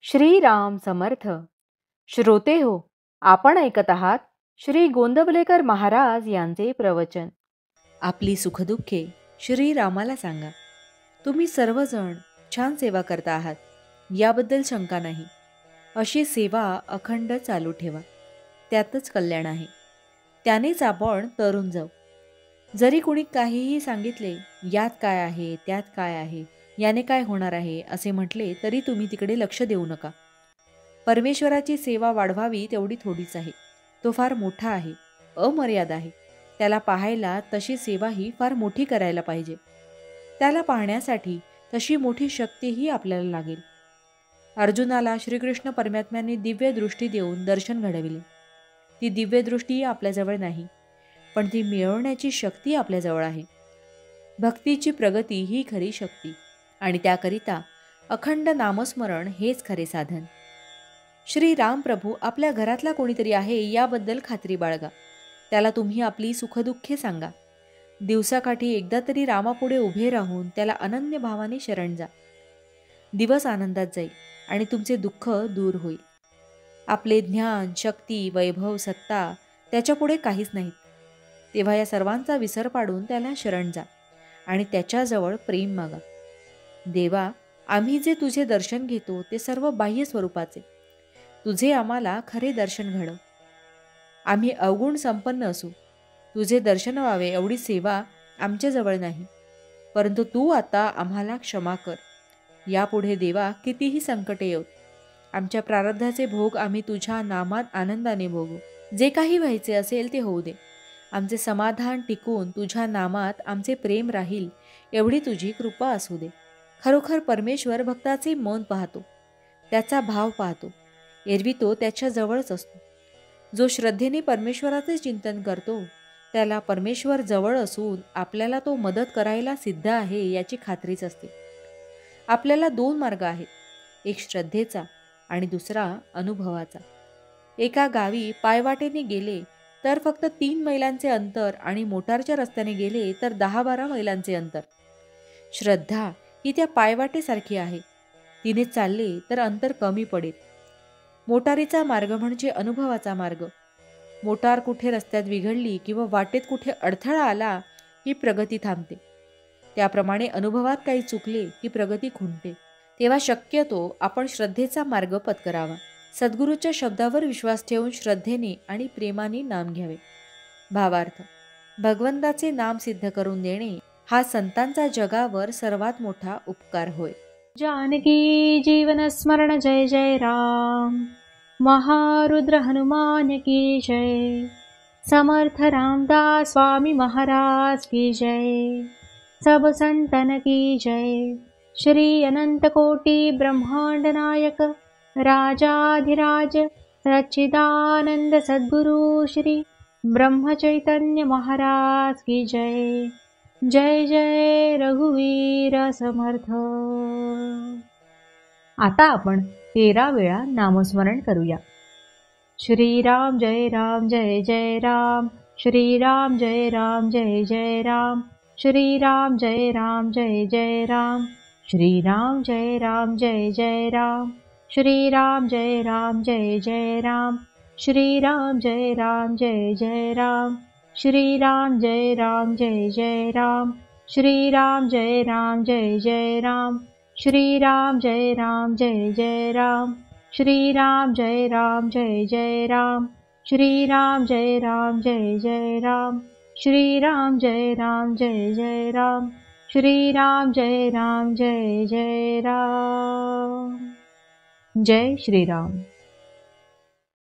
श्रीराम समर्थ. श्रोते हो, आपण ऐकत आहात श्री गोंदवलेकर महाराज यांचे प्रवचन. आपली सुखदुःखे श्रीरामाला सांगा. तुम्ही सर्वजण छान सेवा करता आहात, याबद्दल शंका नाही. अशी सेवा अखंड चालू ठेवा, त्यातच कल्याण आहे. त्यानेच आपण तरुण जाऊ. जरी कोणी काहीही सांगितले, यात काय आहे, त्यात काय आहे, याने काय होणार आहे असे म्हटले, तरी तुम्ही तिकडे लक्ष देऊ नका. परमेश्वराची सेवा वाढवावी तेवढी थोडीच आहे. तो फार मोठा आहे, अमर्याद आहे. त्याला पाहायला तशी सेवाही फार मोठी करायला पाहिजे. त्याला पाहण्यासाठी तशी मोठी शक्तीही आपल्याला लागेल. अर्जुनाला श्रीकृष्ण परमात्म्याने दिव्य दृष्टी देऊन दर्शन घडविले. ती दिव्य दृष्टी आपल्याजवळ नाही, पण ती मिळवण्याची शक्ती आपल्याजवळ आहे. भक्तीची प्रगती ही खरी शक्ती, आणि त्याकरिता अखंड नामस्मरण हेच खरे साधन. श्री राम प्रभू आपल्या घरातला कोणीतरी आहे याबद्दल खात्री बाळगा. त्याला तुम्ही आपली सुखदुःखे सांगा. दिवसाकाठी एकदा तरी रामापुढे उभे राहून त्याला अनन्य भावाने शरण जा. दिवस आनंदात जाईल आणि तुमचे दुःख दूर होईल. आपले ज्ञान, शक्ती, वैभव, सत्ता त्याच्यापुढे काहीच नाहीत. तेव्हा या सर्वांचा विसर पाडून त्याला शरण जा आणि त्याच्याजवळ प्रेम मागा. देवा, आम्ही जे तुझे दर्शन घेतो ते सर्व बाह्य स्वरूपाचे. तुझे आम्हाला खरे दर्शन घडव. आम्ही अवगुण संपन्न असू, तुझे दर्शन व्हावे एवढी सेवा आमच्याजवळ नाही. परंतु तू आता आम्हाला क्षमा कर. यापुढे देवा कितीही संकटे येऊत, आमच्या प्रारब्धाचे भोग आम्ही तुझ्या नामात आनंदाने भोगू. जे काही व्हायचे असेल ते होऊ दे. आमचे समाधान टिकून तुझ्या नामात आमचे प्रेम राहील एवढी तुझी कृपा असू दे. खरोखर परमेश्वर भक्ताचे मन पाहतो, त्याचा भाव पाहतो. एरवी तो त्याच्या जवळच असतो. जो श्रद्धेने परमेश्वराचे चिंतन करतो त्याला परमेश्वर जवळ असून आपल्याला तो मदत करायला सिद्ध आहे याची खात्रीच असते. आपल्याला दोन मार्ग आहेत, एक श्रद्धेचा आणि दुसरा अनुभवाचा. एका गावी पायवाटेने गेले तर फक्त 3 मैलांचे अंतर आणि मोटारच्या रस्त्याने गेले तर 10-12 मैलांचे अंतर. श्रद्धा ही त्या पायवाटेसारखी आहे. तिने चालले तर अंतर कमी पडेल. मोटारीचा मार्ग म्हणजे अनुभवाचा मार्ग. मोटार कुठे रस्त्यात बिघडली किंवा वाटेत कुठे अडथळा आला की प्रगती थांबते. त्याप्रमाणे अनुभवात काही चुकले की प्रगती खुंटते. तेव्हा शक्यतो आपण श्रद्धेचा मार्ग पत्करावा. सद्गुरूच्या शब्दावर विश्वास ठेवून श्रद्धेने आणि प्रेमाने नाम घ्यावे. भावार्थ: भगवंताचे नाम सिद्ध करून देणे हा संतांचा जगावर सर्वात मोठा उपकार होय. जानकी जीवन स्मरण जय जय राम. महारुद्र हनुमान की जय. समर्थ रामदास स्वामी महाराज की जय. सब संतन की जय. श्री अनंत कोटि ब्रह्मांड नायक राजाधिराज सच्चिदानंद सद्गुरु श्री ब्रह्म चैतन्य महाराज की जय. जय जय रघुवीर समर्थ. आता आपण 13 वेळा नामस्मरण करूया. श्रीराम जय राम जय जय राम. श्रीराम जय राम जय जय राम. श्रीराम जय राम जय जय राम. श्रीराम जय राम जय जय राम. श्रीराम जय राम जय जय राम. श्रीराम जय राम जय जय राम. श्रीराम जय राम जय जय राम. श्रीराम जय राम जय जय राम. श्रीराम जय राम जय जय राम. श्रीराम जय राम जय जय राम. श्रीराम जय राम जय जय राम. श्रीराम जय राम जय जय राम. श्रीराम जय राम जय जय राम. जय श्रीराम.